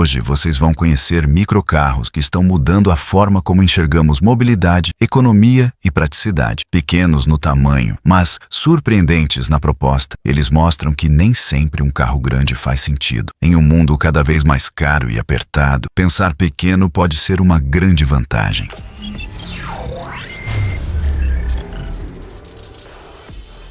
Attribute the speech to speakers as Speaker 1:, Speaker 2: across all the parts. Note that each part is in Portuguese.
Speaker 1: Hoje vocês vão conhecer microcarros que estão mudando a forma como enxergamos mobilidade, economia e praticidade. Pequenos no tamanho, mas surpreendentes na proposta, eles mostram que nem sempre um carro grande faz sentido. Em um mundo cada vez mais caro e apertado, pensar pequeno pode ser uma grande vantagem.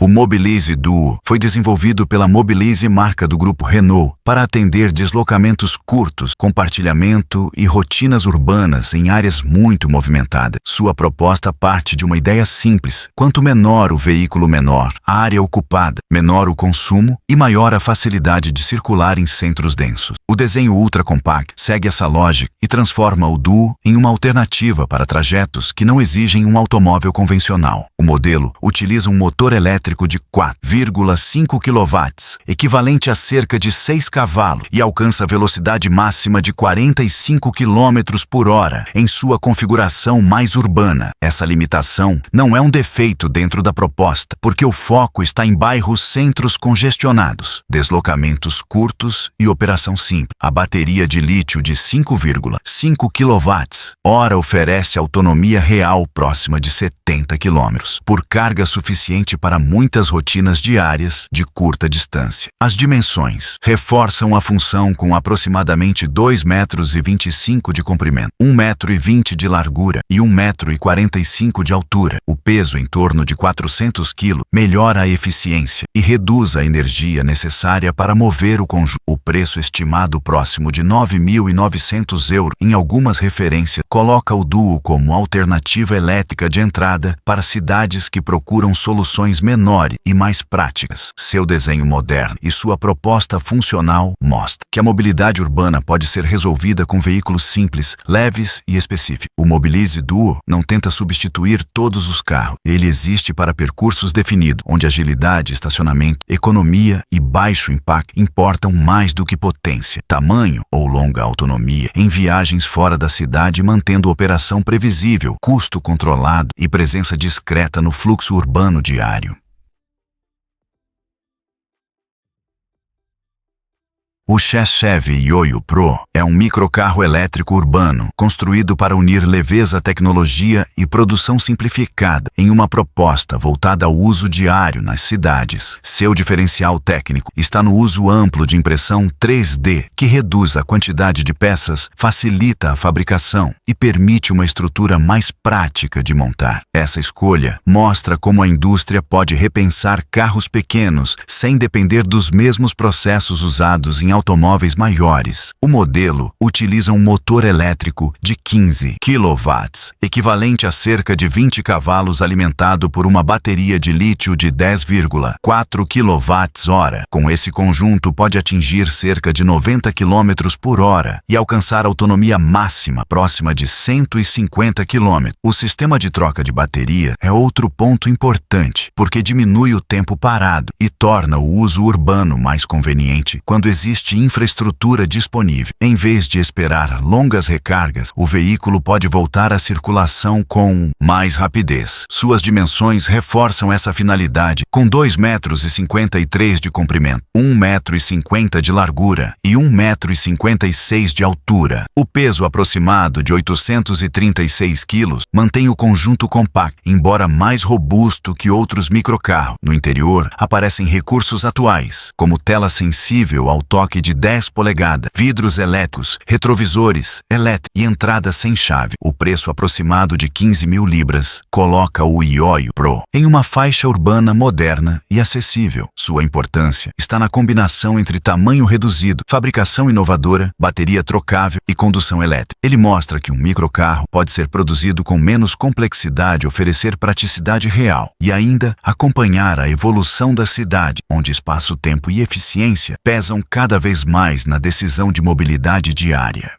Speaker 1: O Mobilize Duo foi desenvolvido pela Mobilize, marca do grupo Renault, para atender deslocamentos curtos, compartilhamento e rotinas urbanas em áreas muito movimentadas. Sua proposta parte de uma ideia simples: quanto menor o veículo, menor a área ocupada, menor o consumo e maior a facilidade de circular em centros densos. O desenho ultra compact segue essa lógica e transforma o Duo em uma alternativa para trajetos que não exigem um automóvel convencional. O modelo utiliza um motor elétrico de 4,5 kW, equivalente a cerca de 6 cavalos, e alcança velocidade máxima de 45 km por hora em sua configuração mais urbana. Essa limitação não é um defeito dentro da proposta, porque o foco está em bairros centros congestionados, deslocamentos curtos e operação simples. A bateria de lítio de 5,5 kWh oferece autonomia real próxima de 70 km, por carga suficiente para muitas rotinas diárias de curta distância. As dimensões reforçam a função com aproximadamente 2,25 m de comprimento, 1,20 m de largura e 1,45 m de altura. O peso em torno de 400 kg melhora a eficiência e reduz a energia necessária para mover o conjunto. O preço estimado próximo de 9.900 € em algumas referências coloca o Duo como alternativa elétrica de entrada para cidades que procuram soluções menores e mais práticas. Seu desenho moderno e sua proposta funcional mostram que a mobilidade urbana pode ser resolvida com veículos simples, leves e específicos. O Mobilize Duo não tenta substituir todos os carros. Ele existe para percursos definidos, onde agilidade, estacionamento, economia e baixo impacto importam mais do que potência, tamanho ou longa autonomia em viagens fora da cidade, mantendo operação previsível, custo controlado e presença discreta no fluxo urbano diário. O Chevy Yoyo Pro é um microcarro elétrico urbano, construído para unir leveza, tecnologia e produção simplificada em uma proposta voltada ao uso diário nas cidades. Seu diferencial técnico está no uso amplo de impressão 3D, que reduz a quantidade de peças, facilita a fabricação e permite uma estrutura mais prática de montar. Essa escolha mostra como a indústria pode repensar carros pequenos sem depender dos mesmos processos usados em automóveis maiores. O modelo utiliza um motor elétrico de 15 kW, equivalente a cerca de 20 cavalos, alimentado por uma bateria de lítio de 10,4 kWh. Com esse conjunto, pode atingir cerca de 90 km por hora e alcançar autonomia máxima próxima de 150 km. O sistema de troca de bateria é outro ponto importante, porque diminui o tempo parado e torna o uso urbano mais conveniente quando existe infraestrutura disponível. Em vez de esperar longas recargas, o veículo pode voltar à circulação com mais rapidez. Suas dimensões reforçam essa finalidade, com 2,53 m de comprimento, 1,50 m de largura e 1,56 m de altura. O peso aproximado de 836 kg mantém o conjunto compacto, embora mais robusto que outros microcarros. No interior, aparecem recursos atuais, como tela sensível ao toque de 10 polegadas, vidros elétricos, retrovisores elétricos e entrada sem chave. O preço aproximado de 15.000 libras coloca o Yoyo Pro em uma faixa urbana moderna e acessível. Sua importância está na combinação entre tamanho reduzido, fabricação inovadora, bateria trocável e condução elétrica. Ele mostra que um microcarro pode ser produzido com menos complexidade, oferecer praticidade real e ainda acompanhar a evolução da cidade, onde espaço, tempo e eficiência pesam cada vez mais na decisão de mobilidade diária.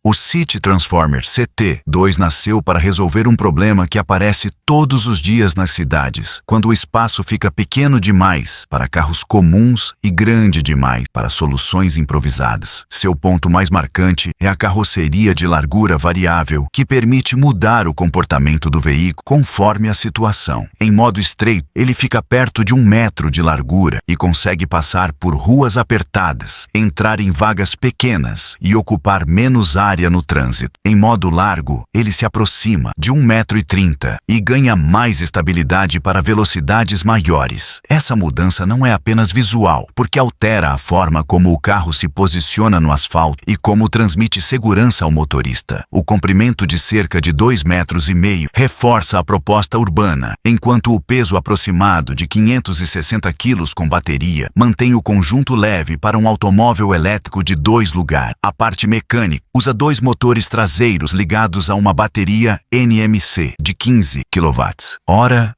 Speaker 1: O City Transformer CT2 nasceu para resolver um problema que aparece todos os dias nas cidades, quando o espaço fica pequeno demais para carros comuns e grande demais para soluções improvisadas. Seu ponto mais marcante é a carroceria de largura variável, que permite mudar o comportamento do veículo conforme a situação. Em modo estreito, ele fica perto de 1 metro de largura e consegue passar por ruas apertadas, entrar em vagas pequenas e ocupar menos área no trânsito. Em modo largo, ele se aproxima de 1,30 m e ganha mais estabilidade para velocidades maiores. Essa mudança não é apenas visual, porque altera a forma como o carro se posiciona no asfalto e como transmite segurança ao motorista. O comprimento de cerca de 2,5 metros reforça a proposta urbana, enquanto o peso aproximado de 560 kg com bateria mantém o conjunto leve para um automóvel elétrico de 2 lugares. A parte mecânica usa 2 motores traseiros ligados a uma bateria NMC de 15 kWh,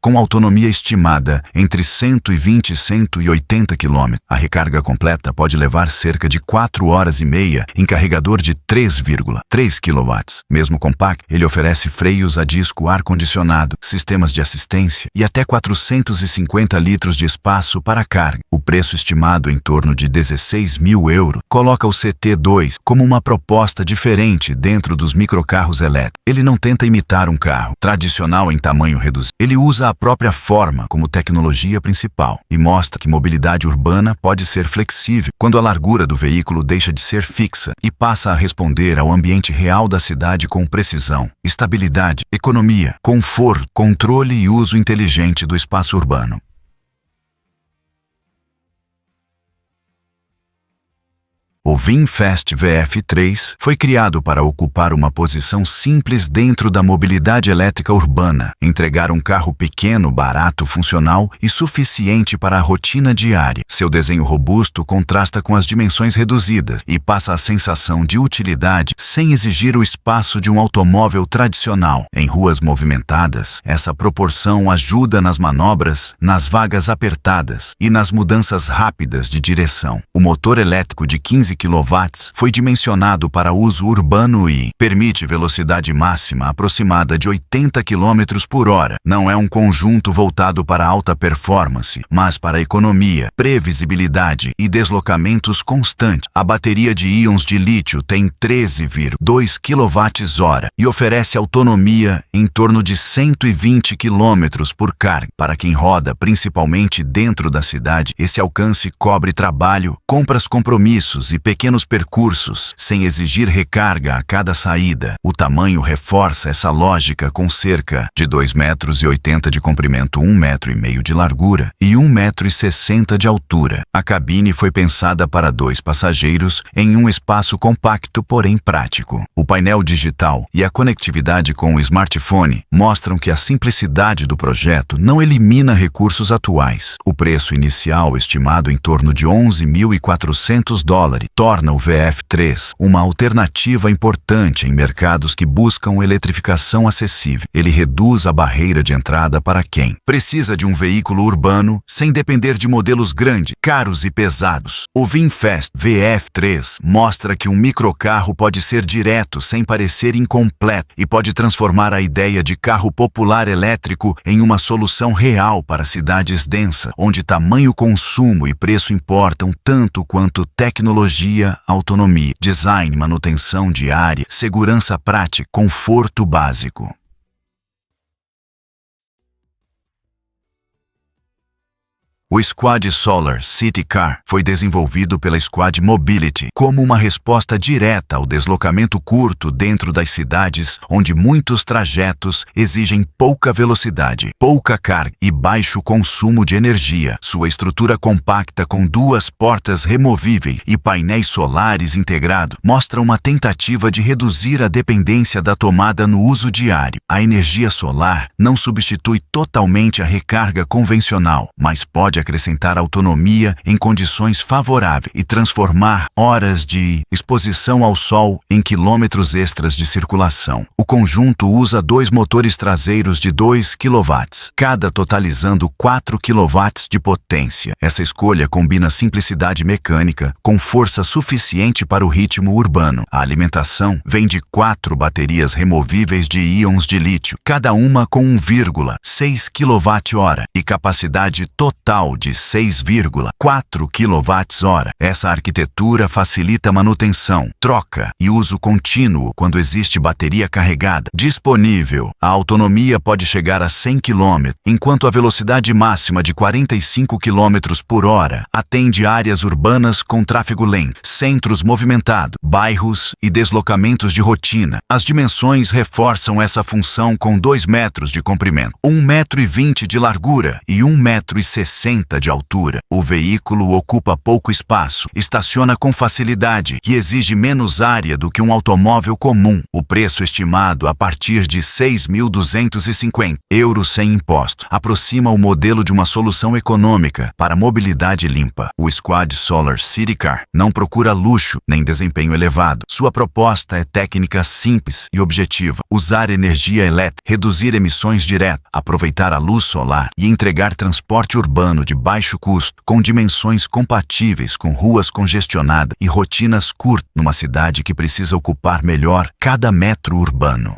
Speaker 1: com autonomia estimada entre 120 e 180 km. A recarga completa pode levar cerca de 4 horas e meia em carregador de 3,3 kW. Mesmo compacto, ele oferece freios a disco, ar-condicionado, sistemas de assistência e até 450 litros de espaço para carga. O preço estimado em torno de 16 mil euros coloca o CT2 como uma proposta diferente dentro dos microcarros elétricos. Ele não tenta imitar um carro tradicional em tamanho reduzido. Ele usa a própria forma como tecnologia principal e mostra que mobilidade urbana pode ser flexível quando a largura do veículo deixa de ser fixa e passa a responder ao ambiente real da cidade com precisão, estabilidade, economia, conforto, controle e uso inteligente do espaço urbano. O VinFast VF3 foi criado para ocupar uma posição simples dentro da mobilidade elétrica urbana, entregar um carro pequeno, barato, funcional e suficiente para a rotina diária. Seu desenho robusto contrasta com as dimensões reduzidas e passa a sensação de utilidade sem exigir o espaço de um automóvel tradicional. Em ruas movimentadas, essa proporção ajuda nas manobras, nas vagas apertadas e nas mudanças rápidas de direção. O motor elétrico de 15 kW foi dimensionado para uso urbano e permite velocidade máxima aproximada de 80 km por hora. Não é um conjunto voltado para alta performance, mas para economia, previsibilidade e deslocamentos constantes. A bateria de íons de lítio tem 13,2 kWh e oferece autonomia em torno de 120 km por carga. Para quem roda principalmente dentro da cidade, esse alcance cobre trabalho, compras, compromissos e pequenos percursos, sem exigir recarga a cada saída. O tamanho reforça essa lógica com cerca de 2,80 m de comprimento, 1,5 m de largura e 1,60 m de altura. A cabine foi pensada para 2 passageiros em um espaço compacto, porém prático. O painel digital e a conectividade com o smartphone mostram que a simplicidade do projeto não elimina recursos atuais. O preço inicial, estimado em torno de $11.400, torna o VF3 uma alternativa importante em mercados que buscam eletrificação acessível. Ele reduz a barreira de entrada para quem precisa de um veículo urbano sem depender de modelos grandes, caros e pesados. O VinFast VF3 mostra que um microcarro pode ser direto sem parecer incompleto e pode transformar a ideia de carro popular elétrico em uma solução real para cidades densas, onde tamanho, consumo e preço importam tanto quanto tecnologia, autonomia, design, manutenção diária, segurança prática, conforto básico. O Squad Solar City Car foi desenvolvido pela Squad Mobility como uma resposta direta ao deslocamento curto dentro das cidades, onde muitos trajetos exigem pouca velocidade, pouca carga e baixo consumo de energia. Sua estrutura compacta com 2 portas removíveis e painéis solares integrados mostra uma tentativa de reduzir a dependência da tomada no uso diário. A energia solar não substitui totalmente a recarga convencional, mas pode pode acrescentar autonomia em condições favoráveis e transformar horas de exposição ao sol em quilômetros extras de circulação. O conjunto usa 2 motores traseiros de 2 kW, cada totalizando 4 kW de potência. Essa escolha combina simplicidade mecânica com força suficiente para o ritmo urbano. A alimentação vem de 4 baterias removíveis de íons de lítio, cada uma com 1,6 kWh e capacidade total de 6,4 kWh. Essa arquitetura facilita manutenção, troca e uso contínuo quando existe bateria carregada disponível. A autonomia pode chegar a 100 km, enquanto a velocidade máxima de 45 km por hora atende áreas urbanas com tráfego lento, centros movimentados, bairros e deslocamentos de rotina. As dimensões reforçam essa função com 2 metros de comprimento, 1,20 m de largura e 1,60 m de altura. O veículo ocupa pouco espaço, estaciona com facilidade e exige menos área do que um automóvel comum. O preço estimado a partir de 6.250 € sem imposto aproxima o modelo de uma solução econômica para mobilidade limpa. O Squad Solar City Car não procura luxo nem desempenho elevado. Sua proposta é técnica simples e objetiva: usar energia elétrica, reduzir emissões diretas, aproveitar a luz solar e entregar transporte urbano de baixo custo, com dimensões compatíveis com ruas congestionadas e rotinas curtas, numa cidade que precisa ocupar melhor cada metro urbano.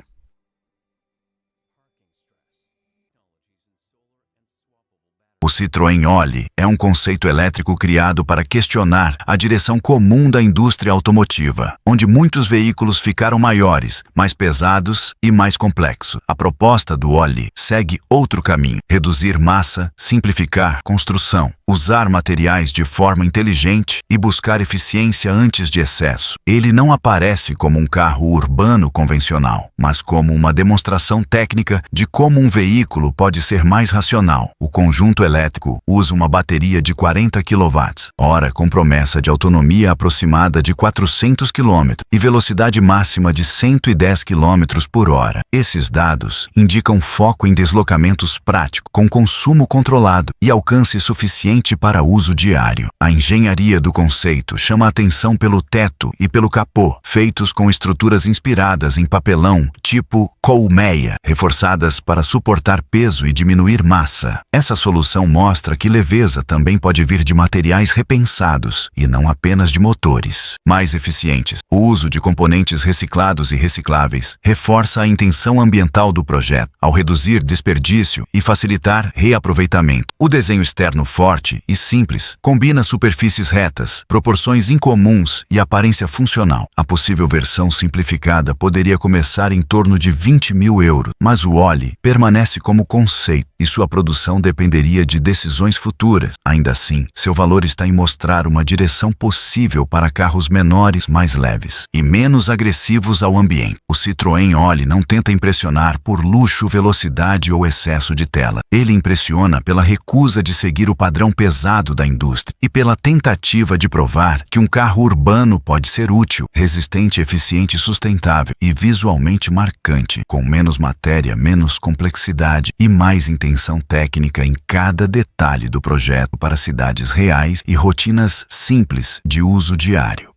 Speaker 1: O Citroën Oli é um conceito elétrico criado para questionar a direção comum da indústria automotiva, onde muitos veículos ficaram maiores, mais pesados e mais complexos. A proposta do Oli segue outro caminho: reduzir massa, simplificar construção, usar materiais de forma inteligente e buscar eficiência antes de excesso. Ele não aparece como um carro urbano convencional, mas como uma demonstração técnica de como um veículo pode ser mais racional. O conjunto elétrico usa uma bateria de 40 kWh, com promessa de autonomia aproximada de 400 km e velocidade máxima de 110 km por hora. Esses dados indicam foco em deslocamentos práticos, com consumo controlado e alcance suficiente para uso diário. A engenharia do conceito chama a atenção pelo teto e pelo capô, feitos com estruturas inspiradas em papelão tipo colmeia, reforçadas para suportar peso e diminuir massa. Essa solução mostra que leveza também pode vir de materiais repensados e não apenas de motores mais eficientes. O uso de componentes reciclados e recicláveis reforça a intenção ambiental do projeto, ao reduzir desperdício e facilitar reaproveitamento. O desenho externo forte e simples combina superfícies retas, proporções incomuns e aparência funcional. A possível versão simplificada poderia começar em torno de 20 mil €, mas o Oli permanece como conceito e sua produção dependeria de decisões futuras. Ainda assim, seu valor está em mostrar uma direção possível para carros menores, mais leves e menos agressivos ao ambiente. O Citroën Oli não tenta impressionar por luxo, velocidade ou excesso de tela. Ele impressiona pela recusa de seguir o padrão pesado da indústria e pela tentativa de provar que um carro urbano pode ser útil, resistente, eficiente, sustentável e visualmente marcante, com menos matéria, menos complexidade e mais intenção técnica em cada detalhe do projeto para cidades reais e rotinas simples de uso diário.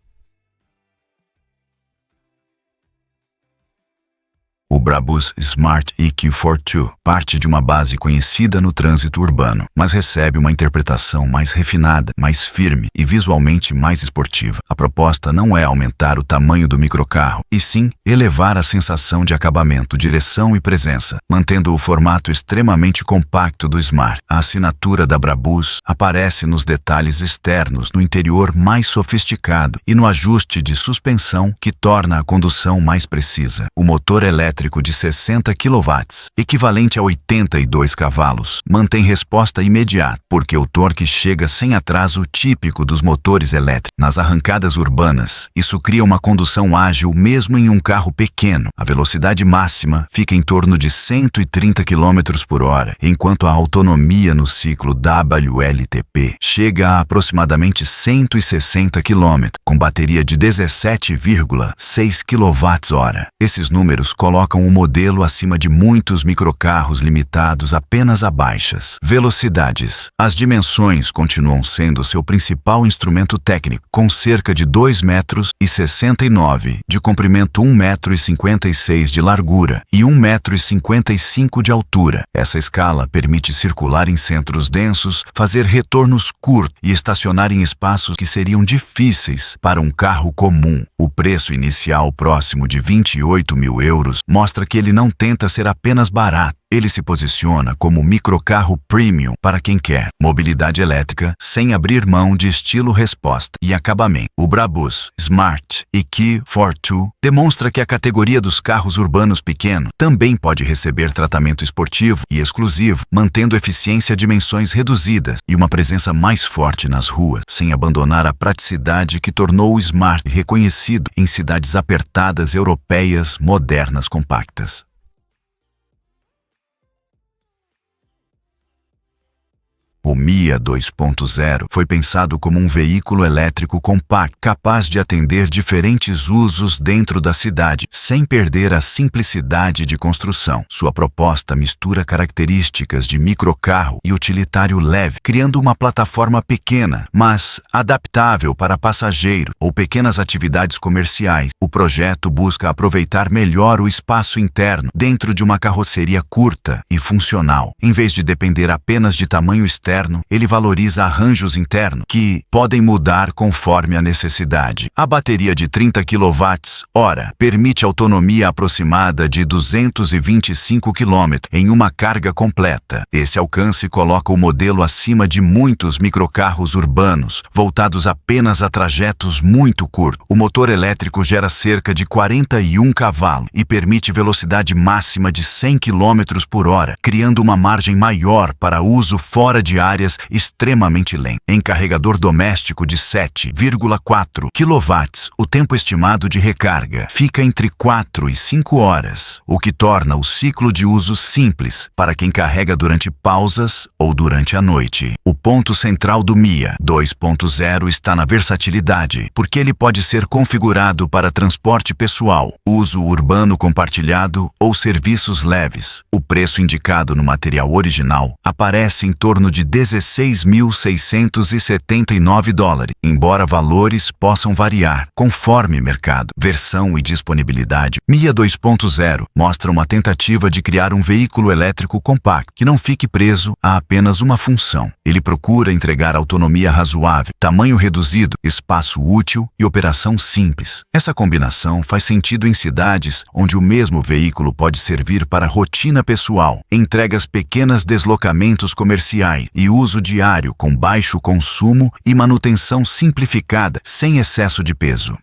Speaker 1: O Brabus Smart EQ42 parte de uma base conhecida no trânsito urbano, mas recebe uma interpretação mais refinada, mais firme e visualmente mais esportiva. A proposta não é aumentar o tamanho do microcarro, e sim elevar a sensação de acabamento, direção e presença, mantendo o formato extremamente compacto do Smart. A assinatura da Brabus aparece nos detalhes externos, no interior mais sofisticado e no ajuste de suspensão que torna a condução mais precisa. O motor elétrico de 60 kW, equivalente a 82 cavalos, mantém resposta imediata, porque o torque chega sem atraso típico dos motores elétricos. Nas arrancadas urbanas, isso cria uma condução ágil mesmo em um carro pequeno. A velocidade máxima fica em torno de 130 km por hora, enquanto a autonomia no ciclo WLTP chega a aproximadamente 160 km, com bateria de 17,6 kWh. Esses números colocam colocam o modelo acima de muitos microcarros limitados apenas a baixas velocidades. As dimensões continuam sendo seu principal instrumento técnico, com cerca de 2,69 m de comprimento, 1,56 m de largura e 1,55 m de altura. Essa escala permite circular em centros densos, fazer retornos curtos e estacionar em espaços que seriam difíceis para um carro comum. O preço inicial próximo de 28 mil euros mostra que ele não tenta ser apenas barato. Ele se posiciona como microcarro premium para quem quer mobilidade elétrica sem abrir mão de estilo, resposta e acabamento. O Brabus Smart EQ42 demonstra que a categoria dos carros urbanos pequenos também pode receber tratamento esportivo e exclusivo, mantendo eficiência, dimensões reduzidas e uma presença mais forte nas ruas, sem abandonar a praticidade que tornou o Smart reconhecido em cidades apertadas europeias modernas compactas. O Mia 2.0 foi pensado como um veículo elétrico compacto, capaz de atender diferentes usos dentro da cidade, sem perder a simplicidade de construção. Sua proposta mistura características de microcarro e utilitário leve, criando uma plataforma pequena, mas adaptável para passageiro ou pequenas atividades comerciais. O projeto busca aproveitar melhor o espaço interno dentro de uma carroceria curta e funcional. Em vez de depender apenas de tamanho externo, ele valoriza arranjos internos que podem mudar conforme a necessidade. A bateria de 30 kWh permite autonomia aproximada de 225 km em uma carga completa. Esse alcance coloca o modelo acima de muitos microcarros urbanos, voltados apenas a trajetos muito curtos. O motor elétrico gera cerca de 41 cavalos e permite velocidade máxima de 100 km por hora, criando uma margem maior para uso fora de áreas extremamente lentas. Em carregador doméstico de 7,4 kW, o tempo estimado de recarga fica entre 4 e 5 horas, o que torna o ciclo de uso simples para quem carrega durante pausas ou durante a noite. O ponto central do Mia 2.0 está na versatilidade, porque ele pode ser configurado para transporte pessoal, uso urbano compartilhado ou serviços leves. O preço indicado no material original aparece em torno de $16.679, embora valores possam variar conforme mercado, versão e disponibilidade. Mia 2.0 mostra uma tentativa de criar um veículo elétrico compacto que não fique preso a apenas uma função. Ele procura entregar autonomia razoável, tamanho reduzido, espaço útil e operação simples. Essa combinação faz sentido em cidades onde o mesmo veículo pode servir para rotina pessoal, entregas pequenas, deslocamentos comerciais e uso diário com baixo consumo e manutenção simplificada, sem excesso de peso.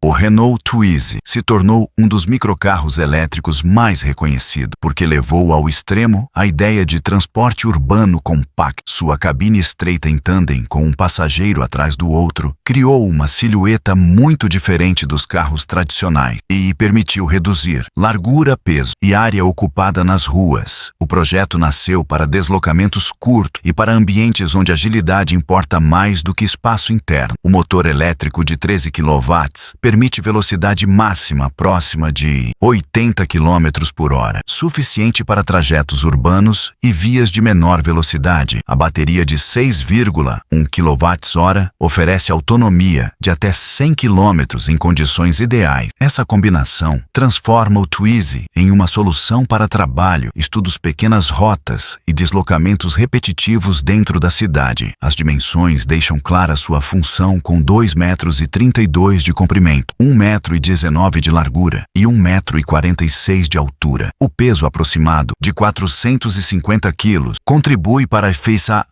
Speaker 1: O Renault Twizy se tornou um dos microcarros elétricos mais reconhecidos, porque levou ao extremo a ideia de transporte urbano compacto. Sua cabine estreita em tandem com um passageiro atrás do outro criou uma silhueta muito diferente dos carros tradicionais e permitiu reduzir largura, peso e área ocupada nas ruas. O projeto nasceu para deslocamentos curtos e para ambientes onde agilidade importa mais do que espaço interno. O motor elétrico de 13 kW permite velocidade máxima próxima de 80 km por hora, suficiente para trajetos urbanos e vias de menor velocidade. A bateria de 6,1 kWh oferece autonomia de até 100 km em condições ideais. Essa combinação transforma o Twizy em uma solução para trabalho, estudos, pequenas rotas e deslocamentos repetitivos dentro da cidade. As dimensões deixam clara sua função com 2,32 m de comprimento, 1,19 m de largura e 1,46 m de altura. O peso aproximado de 450 kg contribui para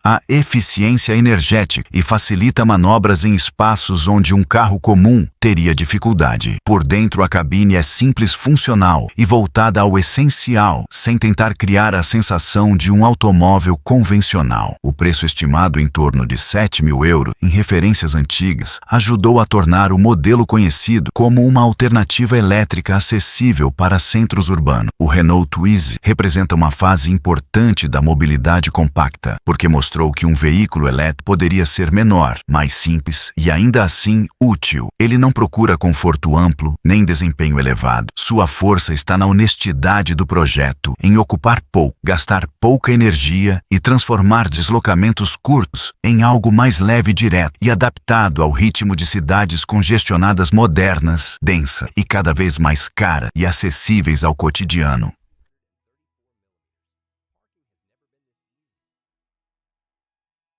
Speaker 1: a eficiência energética e facilita manobras em espaços onde um carro comum teria dificuldade. Por dentro, a cabine é simples, funcional e voltada ao essencial, sem tentar criar a sensação de um automóvel convencional. O preço estimado em torno de 7 mil euros, em referências antigas, ajudou a tornar o modelo conhecido reconhecido como uma alternativa elétrica acessível para centros urbanos. O Renault Twizy representa uma fase importante da mobilidade compacta, porque mostrou que um veículo elétrico poderia ser menor, mais simples e ainda assim útil. Ele não procura conforto amplo nem desempenho elevado. Sua força está na honestidade do projeto, em ocupar pouco, gastar pouca energia e transformar deslocamentos curtos em algo mais leve e direto e adaptado ao ritmo de cidades congestionadas modernas, densa e cada vez mais cara e acessíveis ao cotidiano.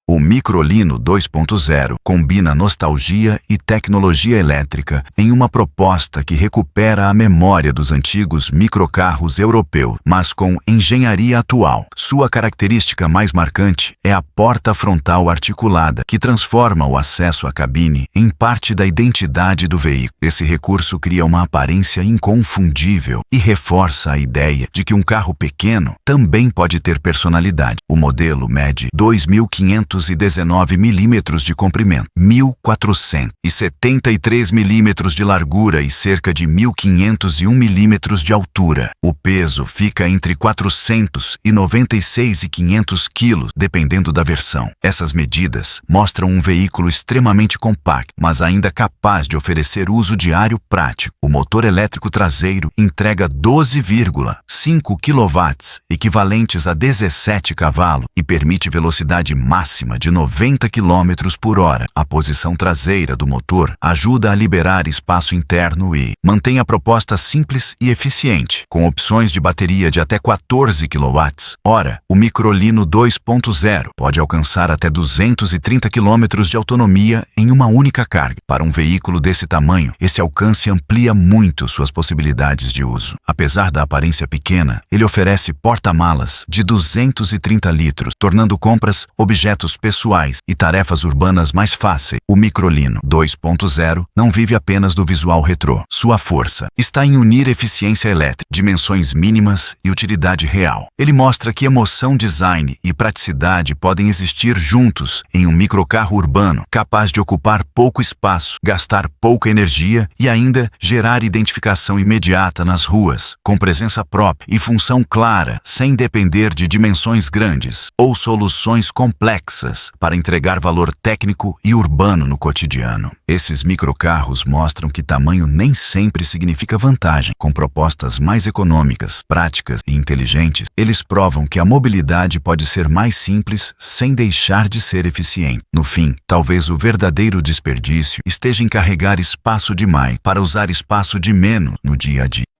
Speaker 1: O Microlino 2.0 combina nostalgia e tecnologia elétrica em uma proposta que recupera a memória dos antigos microcarros europeus, mas com engenharia atual. Sua característica mais marcante é a porta frontal articulada, que transforma o acesso à cabine em parte da identidade do veículo. Esse recurso cria uma aparência inconfundível e reforça a ideia de que um carro pequeno também pode ter personalidade. O modelo mede 2.519 milímetros de comprimento, 1.473 milímetros de largura e cerca de 1.501 milímetros de altura. O peso fica entre 496 e 500 quilos, dependendo da versão. Essas medidas mostram um veículo extremamente compacto, mas ainda capaz de oferecer uso diário prático. O motor elétrico traseiro entrega 12,5 kW, equivalentes a 17 cavalos, e permite velocidade máxima de 90 km por hora. A posição traseira do motor ajuda a liberar espaço interno e mantém a proposta simples e eficiente, com opções de bateria de até 14 kWh. O Microlino 2.0 pode alcançar até 230 km de autonomia em uma única carga. Para um veículo desse tamanho, esse alcance amplia muito suas possibilidades de uso. Apesar da aparência pequena, ele oferece porta-malas de 230 litros, tornando compras, objetos pessoais e tarefas urbanas mais fáceis. O Microlino 2.0 não vive apenas do visual retrô. Sua força está em unir eficiência elétrica, dimensões mínimas e utilidade real. Ele mostra que emoção, design e praticidade podem existir juntos em um microcarro urbano, capaz de ocupar pouco espaço, gastar pouca energia e ainda gerar identificação imediata nas ruas, com presença própria e função clara, sem depender de dimensões grandes ou soluções complexas para entregar valor técnico e urbano no cotidiano. Esses microcarros mostram que tamanho nem sempre significa vantagem. Com propostas mais econômicas, práticas e inteligentes, eles provam que a mobilidade pode ser mais simples sem deixar de ser eficiente. No fim, talvez o verdadeiro desperdício esteja em carregar espaço demais para usar espaço de menos no dia a dia.